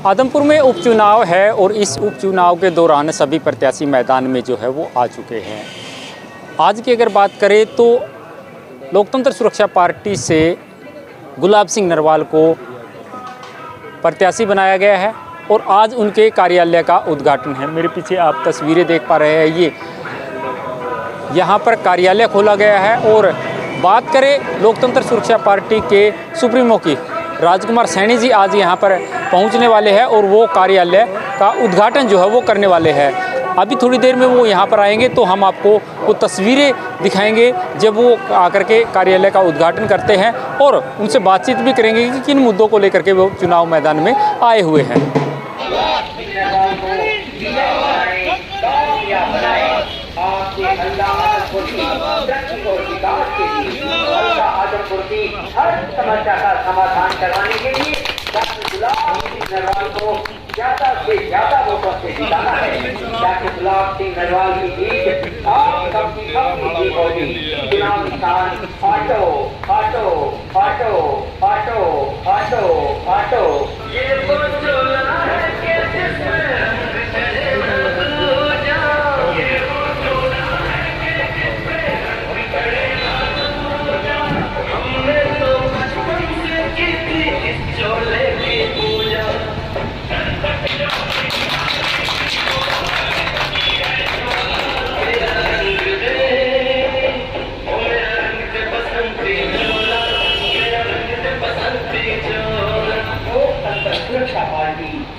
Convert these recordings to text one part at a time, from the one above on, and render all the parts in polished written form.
आदमपुर में उपचुनाव है और इस उपचुनाव के दौरान सभी प्रत्याशी मैदान में जो है वो आ चुके हैं। आज की अगर बात करें तो लोकतंत्र सुरक्षा पार्टी से गुलाब सिंह नरवाल को प्रत्याशी बनाया गया है और आज उनके कार्यालय का उद्घाटन है। मेरे पीछे आप तस्वीरें देख पा रहे हैं, ये यहाँ पर कार्यालय खोला गया है। और बात करें लोकतंत्र सुरक्षा पार्टी के सुप्रीमो की, राजकुमार सैनी जी आज यहाँ पर पहुँचने वाले हैं और वो कार्यालय का उद्घाटन जो है वो करने वाले हैं। अभी थोड़ी देर में वो यहाँ पर आएंगे तो हम आपको वो तस्वीरें दिखाएंगे जब वो आकर के कार्यालय का उद्घाटन करते हैं और उनसे बातचीत भी करेंगे कि किन मुद्दों को लेकर के वो चुनाव मैदान में आए हुए हैं। हर समस्या का समाधान करवाने के लिए डॉक्टर गुलाब सिंह नरवाल को ज्यादा से ज्यादा वोटों से जिताना है। डॉक्टर गुलाब सिंह नरवाल की जीत आप सबकी जीत होगी। चुनाव निशान auto auto auto auto auto auto ये बोलना है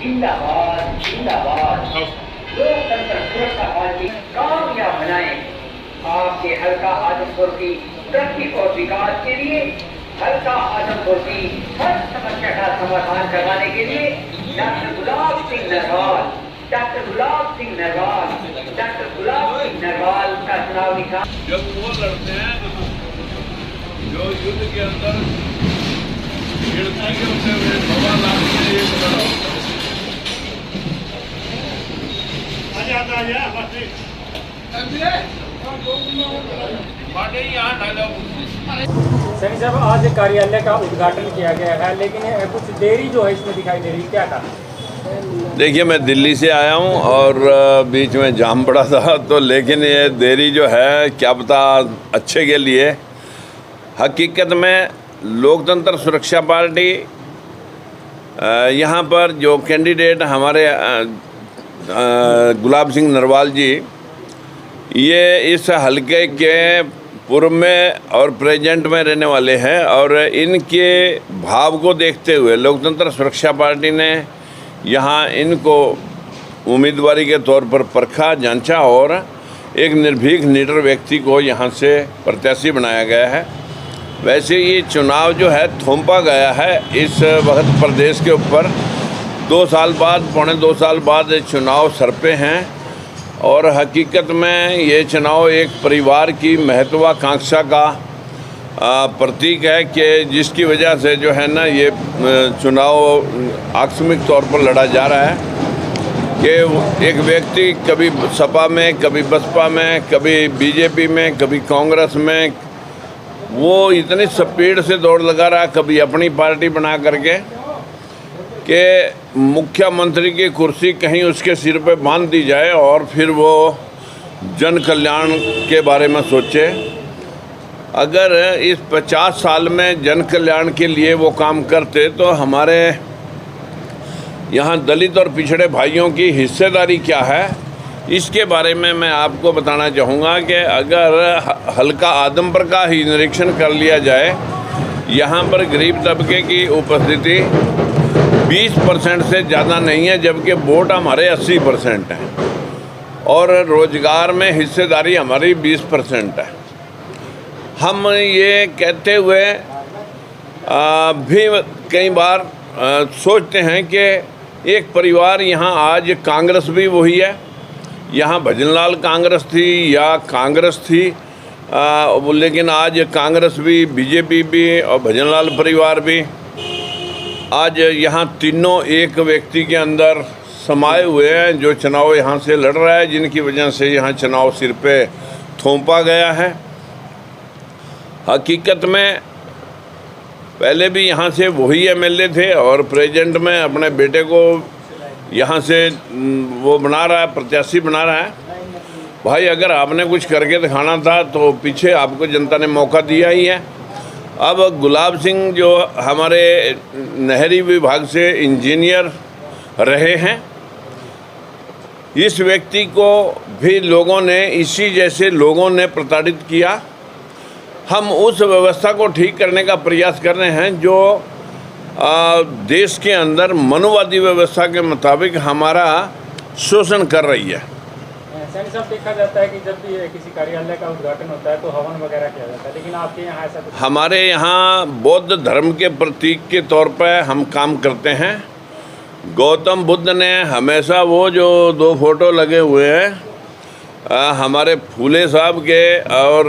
जिंदाबाद जिंदाबाद। लोकतंत्र सुरक्षा पार्टी कामयाब बनाए आपके हल्का आदमपुर की तरक्की और विकास के लिए। हल्का आदमपुर की हर समस्या का समाधान करवाने के लिए doctor Gulab Singh Narwal, doctor Gulab Singh Narwal, doctor Gulab Singh Narwal का चुनाव निशान। जब वो लड़ते हैं जो युद्ध के अंदर गिरती के होते हुए 1.25 लाख में एक लड़ा होता है। सैनी साहब, आज कार्यालय का उद्घाटन किया गया है लेकिन कुछ देरी जो है इसमें दिखाई दे रही है, क्या कारण? देखिए, मैं दिल्ली से आया हूँ और बीच में जाम पड़ा था, तो लेकिन ये देरी जो है क्या पता अच्छे के लिए। हकीकत में लोकतंत्र सुरक्षा पार्टी यहाँ पर जो कैंडिडेट हमारे गुलाब सिंह नरवाल जी, ये इस हलके के पूर्व में और प्रेजेंट में रहने वाले हैं और इनके भाव को देखते हुए लोकतंत्र सुरक्षा पार्टी ने यहाँ इनको उम्मीदवारी के तौर पर परखा, जांचा और एक निर्भीक निडर व्यक्ति को यहाँ से प्रत्याशी बनाया गया है। वैसे ये चुनाव जो है थोपा गया है इस वक्त प्रदेश के ऊपर। 2 साल बाद, पौने 2 साल बाद चुनाव सर पे हैं और हकीकत में ये चुनाव एक परिवार की महत्वाकांक्षा का प्रतीक है कि जिसकी वजह से जो है ना ये चुनाव आकस्मिक तौर पर लड़ा जा रहा है कि एक व्यक्ति कभी सपा में, कभी बसपा में, कभी बीजेपी में, कभी कांग्रेस में, वो इतनी स्पीड से दौड़ लगा रहा, कभी अपनी पार्टी बना करके कि मुख्यमंत्री की कुर्सी कहीं उसके सिर पे बांध दी जाए और फिर वो जन कल्याण के बारे में सोचे। अगर इस 50 साल में जन कल्याण के लिए वो काम करते तो हमारे यहाँ दलित और पिछड़े भाइयों की हिस्सेदारी क्या है, इसके बारे में मैं आपको बताना चाहूँगा कि अगर हल्का आदमपुर का ही निरीक्षण कर लिया जाए, यहाँ पर गरीब तबके की उपस्थिति 20% से ज़्यादा नहीं है, जबकि वोट हमारे 80% हैं और रोज़गार में हिस्सेदारी हमारी 20% है। हम ये कहते हुए भी कई बार सोचते हैं कि एक परिवार, यहाँ आज कांग्रेस भी वही है, यहाँ भजनलाल कांग्रेस थी या कांग्रेस थी, लेकिन आज कांग्रेस भी, बीजेपी भी और भजनलाल परिवार भी, आज यहाँ तीनों एक व्यक्ति के अंदर समाये हुए हैं जो चुनाव यहाँ से लड़ रहा है, जिनकी वजह से यहाँ चुनाव सिर पे थोपा गया है। हकीकत में पहले भी यहाँ से वही एमएलए थे और प्रेजेंट में अपने बेटे को यहाँ से वो बना रहा है, प्रत्याशी बना रहा है। भाई अगर आपने कुछ करके दिखाना था तो पीछे आपको जनता ने मौका दिया ही है। अब गुलाब सिंह जो हमारे नहरी विभाग से इंजीनियर रहे हैं, इस व्यक्ति को भी लोगों ने, इसी जैसे लोगों ने प्रताड़ित किया। हम उस व्यवस्था को ठीक करने का प्रयास कर रहे हैं जो देश के अंदर मनुवादी व्यवस्था के मुताबिक हमारा शोषण कर रही है। सैनी साहब, देखा जाता है कि जब भी किसी कार्यालय का उद्घाटन होता है तो हवन वगैरह किया जाता है, लेकिन आपके यहाँ ऐसा कुछ? हमारे यहाँ बौद्ध धर्म के प्रतीक के तौर पर हम काम करते हैं। गौतम बुद्ध ने हमेशा वो जो 2 फोटो लगे हुए हैं हमारे फूले साहब के और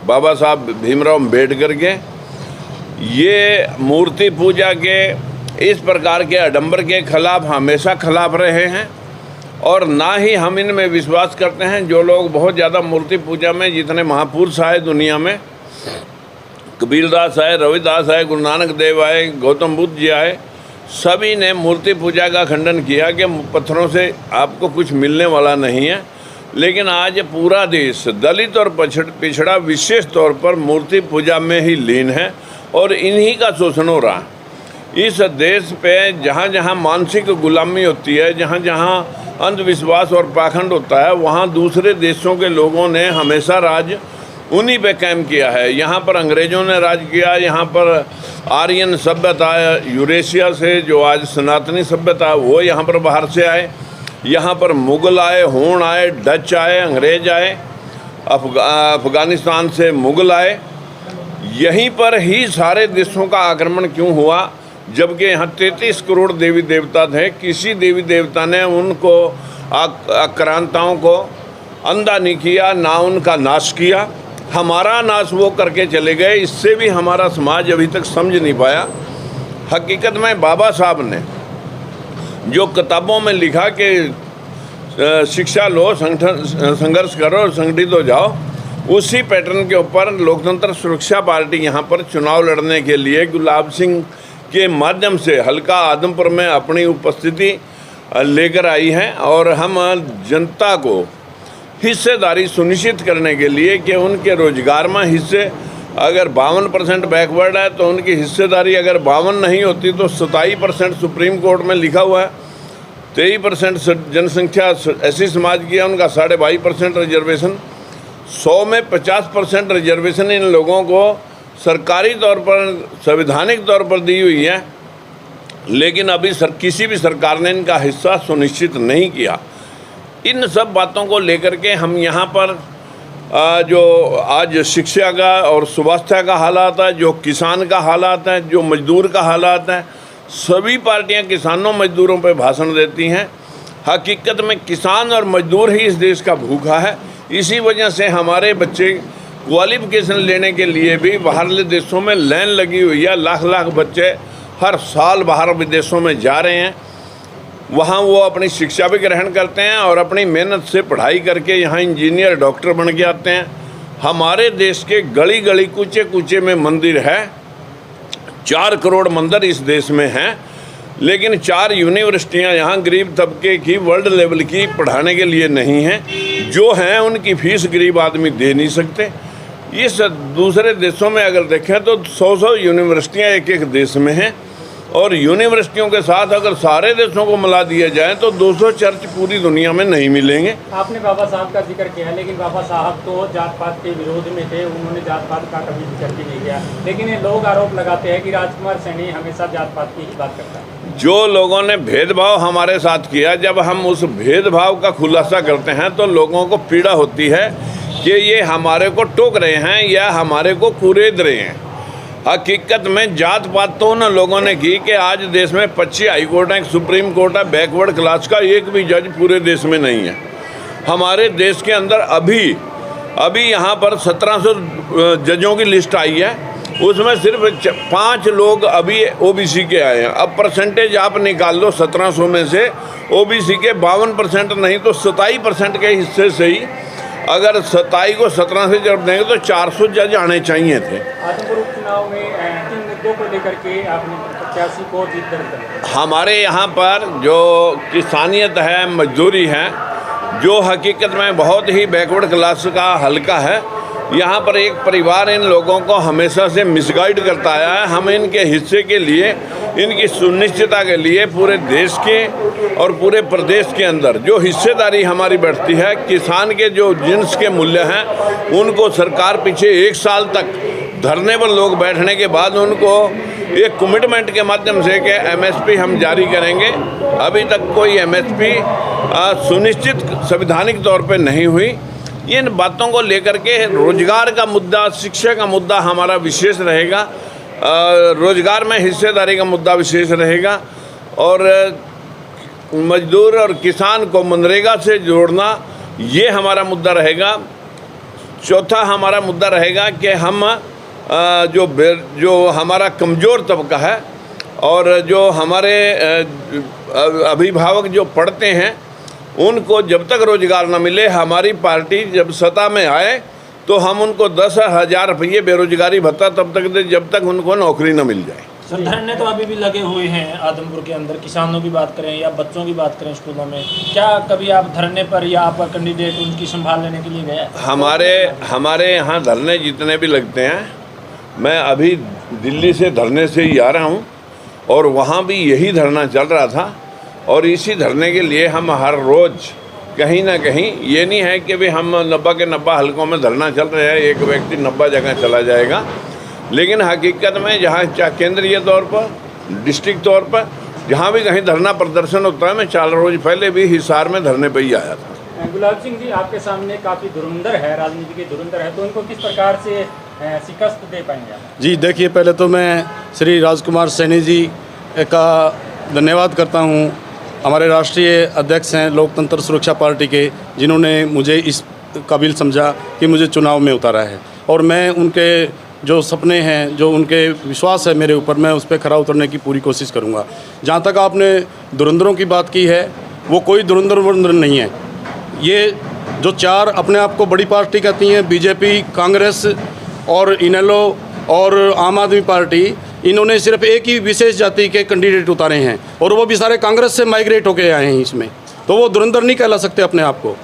बाबा साहब भीमराव अम्बेडकर के, ये मूर्ति पूजा के, इस प्रकार के आडंबर के खिलाफ हमेशा खिलाफ रहे हैं और ना ही हम इनमें विश्वास करते हैं। जो लोग बहुत ज़्यादा मूर्ति पूजा में, जितने महापुरुष आए दुनिया में, कबीरदास आए, रविदास आए, गुरु नानक देव आए, गौतम बुद्ध जी आए, सभी ने मूर्ति पूजा का खंडन किया कि पत्थरों से आपको कुछ मिलने वाला नहीं है। लेकिन आज पूरा देश दलित और पिछड़ा विशेष तौर पर मूर्ति पूजा में ही लीन है और इन्हीं का शोषण हो रहा है। इस देश पे जहाँ जहाँ मानसिक गुलामी होती है, जहाँ जहाँ अंधविश्वास और पाखंड होता है, वहाँ दूसरे देशों के लोगों ने हमेशा राज उन्हीं पे कायम किया है। यहाँ पर अंग्रेज़ों ने राज किया, यहाँ पर आर्यन सभ्यता यूरेशिया से जो आज सनातनी सभ्यता वो यहाँ पर बाहर से आए, यहाँ पर मुग़ल आए, हूण आए, डच आए, अंग्रेज आए, अफ़गानिस्तान से मुग़ल आए। यहीं पर ही सारे देशों का आक्रमण क्यों हुआ? जबकि यहाँ 33 करोड़ देवी देवता थे, किसी देवी देवता ने उनको आक्रांताओं को अंधा नहीं किया, ना उनका नाश किया। हमारा नाश वो करके चले गए। इससे भी हमारा समाज अभी तक समझ नहीं पाया। हकीकत में बाबा साहब ने जो किताबों में लिखा कि शिक्षा लो, संघर्ष करो, संगठित हो जाओ, उसी पैटर्न के ऊपर लोकतंत्र सुरक्षा पार्टी यहाँ पर चुनाव लड़ने के लिए गुलाब सिंह के माध्यम से हल्का आदमपुर में अपनी उपस्थिति लेकर आई है। और हम जनता को हिस्सेदारी सुनिश्चित करने के लिए कि उनके रोजगार में हिस्से, अगर 52% बैकवर्ड है तो उनकी हिस्सेदारी अगर 52 नहीं होती तो 27% सुप्रीम कोर्ट में लिखा हुआ है। 23% जनसंख्या ऐसी समाज की है, उनका 22.5% रिजर्वेशन। 100 में 50% रिजर्वेशन इन लोगों को सरकारी तौर पर, संवैधानिक तौर पर दी हुई है, लेकिन अभी किसी भी सरकार ने इनका हिस्सा सुनिश्चित नहीं किया। इन सब बातों को लेकर के हम यहाँ पर जो आज शिक्षा का और स्वास्थ्य का हालात है, जो किसान का हालात है, जो मजदूर का हालात है, सभी पार्टियां किसानों मजदूरों पर भाषण देती हैं। हकीकत में किसान और मजदूर ही इस देश का भूखा है। इसी वजह से हमारे बच्चे क्वालिफिकेशन लेने के लिए भी बाहरले देशों में लाइन लगी हुई है। लाख लाख बच्चे हर साल बाहर विदेशों में जा रहे हैं, वहाँ वो अपनी शिक्षा भी ग्रहण करते हैं और अपनी मेहनत से पढ़ाई करके यहाँ इंजीनियर, डॉक्टर बन के आते हैं। हमारे देश के गली गली, कूचे कूचे में मंदिर है। 4 करोड़ मंदिर इस देश में हैं, लेकिन 4 यूनिवर्सिटियाँ यहाँ गरीब तबके की, वर्ल्ड लेवल की पढ़ाने के लिए नहीं हैं। जो हैं उनकी फीस गरीब आदमी दे नहीं सकते। इस दूसरे देशों में अगर देखें तो 100 यूनिवर्सिटियाँ एक एक देश में हैं, और यूनिवर्सिटियों के साथ अगर सारे देशों को मिला दिया जाए तो 200 चर्च पूरी दुनिया में नहीं मिलेंगे। आपने बाबा साहब का जिक्र किया है, लेकिन बाबा साहब तो जात पात के विरोध में थे, उन्होंने जात पात का कभी जिक्र भी नहीं किया। लेकिन ये लोग आरोप लगाते हैं कि राजकुमार सैनी हमेशा जात पात की ही बात करता है। जो लोगों ने भेदभाव हमारे साथ किया, जब हम उस भेदभाव का खुलासा करते हैं तो लोगों को पीड़ा होती है कि ये हमारे को टोक रहे हैं या हमारे को कुरेद रहे हैं। हकीकत में जात पात तो उन लोगों ने की कि आज देश में 25 हाई कोर्ट है, सुप्रीम कोर्ट है, बैकवर्ड क्लास का एक भी जज पूरे देश में नहीं है। हमारे देश के अंदर अभी यहाँ पर 1700 जजों की लिस्ट आई है, उसमें सिर्फ 5 लोग अभी ओबीसी के आए हैं। अब परसेंटेज आप निकाल लो 1700 में से ओबीसी के 52% नहीं तो 27% के हिस्से से ही, अगर 27 को 17 से जब देंगे तो 400 जज आने चाहिए थे। आजमपुर उपचुनाव में मुद्दों को लेकर के आपने प्रत्याशी को जीत दर्ज कर? हमारे यहाँ पर जो किसानियत है, मजदूरी है, जो हकीकत में बहुत ही बैकवर्ड क्लास का हल्का है, यहाँ पर एक परिवार इन लोगों को हमेशा से मिसगाइड करता आया है। हम इनके हिस्से के लिए, इनकी सुनिश्चितता के लिए पूरे देश के और पूरे प्रदेश के अंदर जो हिस्सेदारी हमारी बढ़ती है, किसान के जो जिन्स के मूल्य हैं उनको सरकार पीछे 1 साल तक धरने पर लोग बैठने के बाद उनको एक कमिटमेंट के माध्यम से कि एमएसपी हम जारी करेंगे। अभी तक कोई एमएसपी सुनिश्चित संवैधानिक तौर पे नहीं हुई। इन बातों को लेकर के रोजगार का मुद्दा, शिक्षा का मुद्दा हमारा विशेष रहेगा, रोजगार में हिस्सेदारी का मुद्दा विशेष रहेगा, और मजदूर और किसान को मनरेगा से जोड़ना ये हमारा मुद्दा रहेगा। चौथा हमारा मुद्दा रहेगा कि हम जो हमारा कमज़ोर तबका है और जो हमारे अभिभावक जो पढ़ते हैं उनको जब तक रोजगार न मिले, हमारी पार्टी जब सत्ता में आए तो हम उनको 10,000 रुपये बेरोजगारी भत्ता तब तक दे जब तक उनको नौकरी न मिल जाए। सर, धरने तो अभी भी लगे हुए हैं आदमपुर के अंदर, किसानों की बात करें या बच्चों की बात करें स्कूलों में, क्या कभी आप धरने पर या आपका कैंडिडेट उनकी संभाल लेने के लिए गया? हमारे यहाँ धरने जितने भी लगते हैं, मैं अभी दिल्ली से धरने से ही आ रहा हूँ और वहाँ भी यही धरना चल रहा था, और इसी धरने के लिए हम हर रोज़ कहीं ना कहीं, ये नहीं है कि भाई हम 90 के 90 हलकों में धरना चल रहे हैं, एक व्यक्ति 90 जगह चला जाएगा, लेकिन हकीकत में जहाँ केंद्रीय तौर पर, डिस्ट्रिक्ट तौर पर जहाँ भी कहीं धरना प्रदर्शन होता है, मैं 4 रोज़ पहले भी हिसार में धरने पर ही आया था। गुलाब सिंह जी, आपके सामने काफ़ी धुरंधर है, राजनीति के धुरंधर है, तो उनको किस प्रकार से शिकस्त दे पाएंगे आप? जी देखिए, पहले तो मैं श्री राजकुमार सैनी जी का धन्यवाद करता हूँ। हमारे राष्ट्रीय अध्यक्ष हैं लोकतंत्र सुरक्षा पार्टी के, जिन्होंने मुझे इस काबिल समझा कि मुझे चुनाव में उतारा है, और मैं उनके जो सपने हैं, जो उनके विश्वास है मेरे ऊपर, मैं उस पर खरा उतरने की पूरी कोशिश करूँगा। जहाँ तक आपने धुरंधरों की बात की है, वो कोई धुरंधर नहीं है। ये जो 4 अपने आप को बड़ी पार्टी कहती हैं, बीजेपी, कांग्रेस और इनेलो और आम आदमी पार्टी, इन्होंने सिर्फ एक ही विशेष जाति के कैंडिडेट उतारे हैं, और वो भी सारे कांग्रेस से माइग्रेट होके आए हैं इसमें, तो वो धुरंधर नहीं कहला सकते अपने आप को।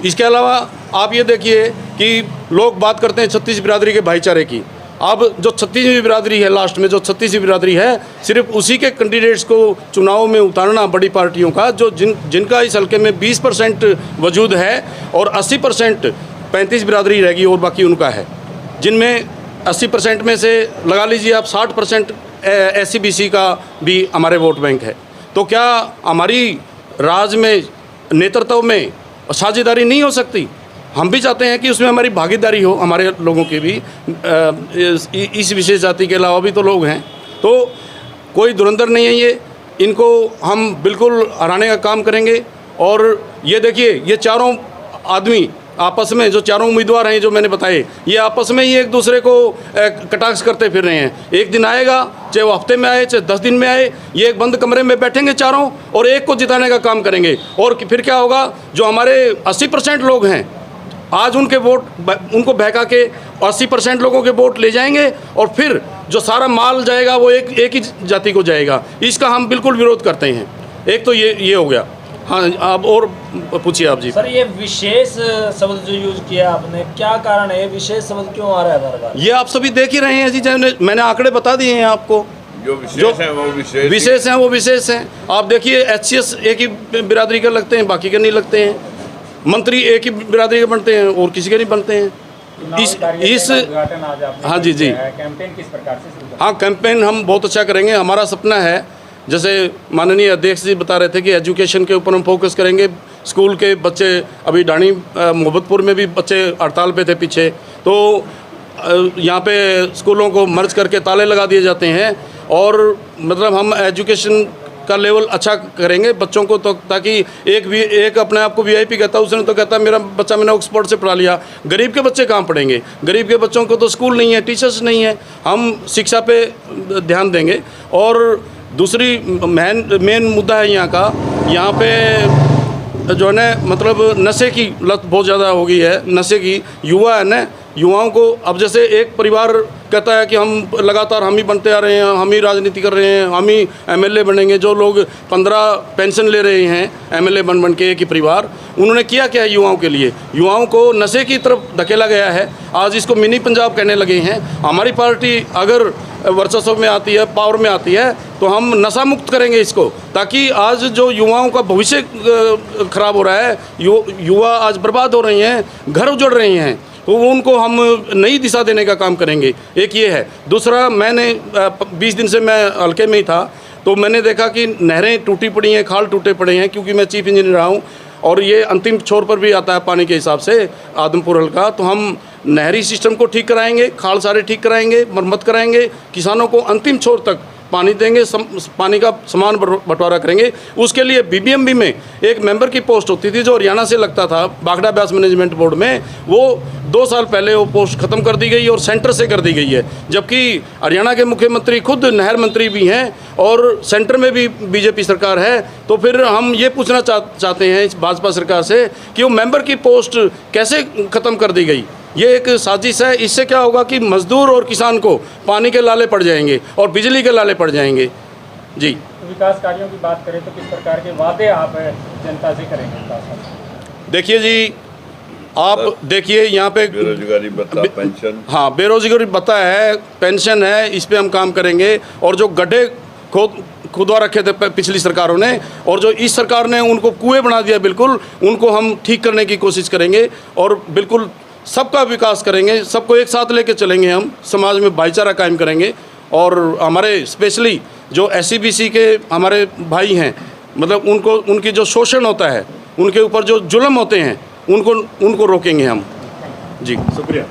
इसके अलावा आप ये देखिए कि लोग बात करते हैं 36 बिरादरी के भाईचारे की। अब जो 36वीं बिरादरी है, लास्ट में जो 36वीं बिरादरी है, सिर्फ उसी के कैंडिडेट्स को चुनाव में उतारना बड़ी पार्टियों का, जो जिनका इस हल्के में 20% वजूद है, और 80% 35 बिरादरी रहेगी और बाकी उनका है, जिनमें 80% में से लगा लीजिए आप 60% SC/BC का भी हमारे वोट बैंक है। तो क्या हमारी राज में, नेतृत्व में साझेदारी नहीं हो सकती? हम भी चाहते हैं कि उसमें हमारी भागीदारी हो, हमारे लोगों की भी, इस विशेष जाति के अलावा भी तो लोग हैं। तो कोई धुरंधर नहीं है ये, इनको हम बिल्कुल हराने का काम करेंगे। और ये देखिए, ये चारों आदमी आपस में, जो चारों उम्मीदवार हैं जो मैंने बताए, ये आपस में ही एक दूसरे को कटाक्ष करते फिर रहे हैं। एक दिन आएगा, चाहे वो हफ्ते में आए, चाहे 10 दिन में आए, ये एक बंद कमरे में बैठेंगे चारों और एक को जिताने का काम करेंगे। और फिर क्या होगा, जो हमारे 80% लोग हैं, आज उनके वोट, उनको बहका के 80% लोगों के वोट ले जाएंगे, और फिर जो सारा माल जाएगा वो एक ही जाति को जाएगा। इसका हम बिल्कुल विरोध करते हैं। एक तो ये हो गया। हाँ, आप और पूछिए आप जी। सर, ये विशेष शब्द जो यूज किया आपने, क्या कारण है? विशेष शब्द क्यों आ रहा है बार बार? ये आप सभी देख ही रहे हैं जी, मैंने आंकड़े बता दिए हैं आपको। जो विशेष हैं वो विशेष हैं। आप देखिए, HCS एक ही बिरादरी के लगते हैं, बाकी के नहीं लगते हैं। मंत्री एक ही बिरादरी के बनते हैं और किसी के नहीं बनते हैं। हाँ जी, कैंपेन किस प्रकार से शुरू करेंगे? हाँ, कैंपेन हम बहुत अच्छा करेंगे। हमारा सपना है, जैसे माननीय अध्यक्ष जी बता रहे थे कि एजुकेशन के ऊपर हम फोकस करेंगे। स्कूल के बच्चे, अभी ढाणी मोहब्बतपुर में भी बच्चे हड़ताल पे थे पीछे, तो यहाँ पे स्कूलों को मर्ज करके ताले लगा दिए जाते हैं, और मतलब हम एजुकेशन का लेवल अच्छा करेंगे बच्चों को, तो ताकि एक अपने आप को VIP कहता है, उसने तो कहता है मेरा बच्चा मैंने ऑक्सफोर्ड से पढ़ा लिया। गरीब के बच्चे कहाँ पढ़ेंगे? गरीब के बच्चों को तो स्कूल नहीं है, टीचर्स नहीं है। हम शिक्षा पे ध्यान देंगे। और दूसरी मेन मुद्दा है यहाँ का, यहाँ पे जो है ना, मतलब नशे की लत बहुत ज़्यादा हो गई है। नशे की युवा है ना, युवाओं को अब जैसे एक परिवार कहता है कि हम लगातार हम ही बनते आ रहे हैं, हम ही राजनीति कर रहे हैं, हम ही एमएलए बनेंगे। जो लोग 15 पेंशन ले रहे हैं एमएलए बन के एक ही परिवार, उन्होंने किया क्या है युवाओं के लिए? युवाओं को नशे की तरफ धकेला गया है। आज इसको मिनी पंजाब कहने लगे हैं। हमारी पार्टी अगर वर्चस्व में आती है, पावर में आती है, तो हम नशा मुक्त करेंगे इसको, ताकि आज जो युवाओं का भविष्य खराब हो रहा है, युवा आज बर्बाद हो रहे हैं, घर उजड़ रहे हैं, तो उनको हम नई दिशा देने का काम करेंगे। एक ये है। दूसरा, मैंने 20 दिन से मैं हल्के में ही था, तो मैंने देखा कि नहरें टूटी पड़ी हैं, खाल टूटे पड़े हैं, क्योंकि मैं चीफ इंजीनियर रहा हूँ और ये अंतिम छोर पर भी आता है पानी के हिसाब से आदमपुर हल्का। तो हम नहरी सिस्टम को ठीक कराएंगे, खाल सारे ठीक कराएंगे, मरम्मत कराएंगे, किसानों को अंतिम छोर तक पानी देंगे, पानी का समान बंटवारा करेंगे। उसके लिए बीबीएमबी में एक मेंबर की पोस्ट होती थी जो हरियाणा से लगता था, बागड़ा ब्यास मैनेजमेंट बोर्ड में, वो 2 साल पहले वो पोस्ट ख़त्म कर दी गई और सेंटर से कर दी गई है। जबकि हरियाणा के मुख्यमंत्री खुद नहर मंत्री भी हैं और सेंटर में भी बीजेपी सरकार है। तो फिर हम ये पूछना चाहते हैं इस भाजपा सरकार से कि वो मेंबर की पोस्ट कैसे ख़त्म कर दी गई? ये एक साजिश है। इससे क्या होगा कि मजदूर और किसान को पानी के लाले पड़ जाएंगे और बिजली के लाले पड़ जाएंगे। जी, विकास कार्यों की बात करें तो किस प्रकार के वादे आप जनता से करेंगे? देखिए जी, आप देखिए यहाँ पे बेरोजगारी भत्ता, पेंशन, हाँ, बेरोजगारी भत्ता है, पेंशन है, इस पे हम काम करेंगे। और जो गड्ढे खुदवा रखे थे पिछली सरकारों ने और जो इस सरकार ने उनको कुएं बना दिया, बिल्कुल उनको हम ठीक करने की कोशिश करेंगे और बिल्कुल सबका विकास करेंगे। सबको एक साथ लेके चलेंगे, हम समाज में भाईचारा कायम करेंगे। और हमारे स्पेशली जो SC/BC के हमारे भाई हैं, मतलब उनकी जो शोषण होता है, उनके ऊपर जो जुल्म होते हैं, उनको रोकेंगे हम। जी, शुक्रिया।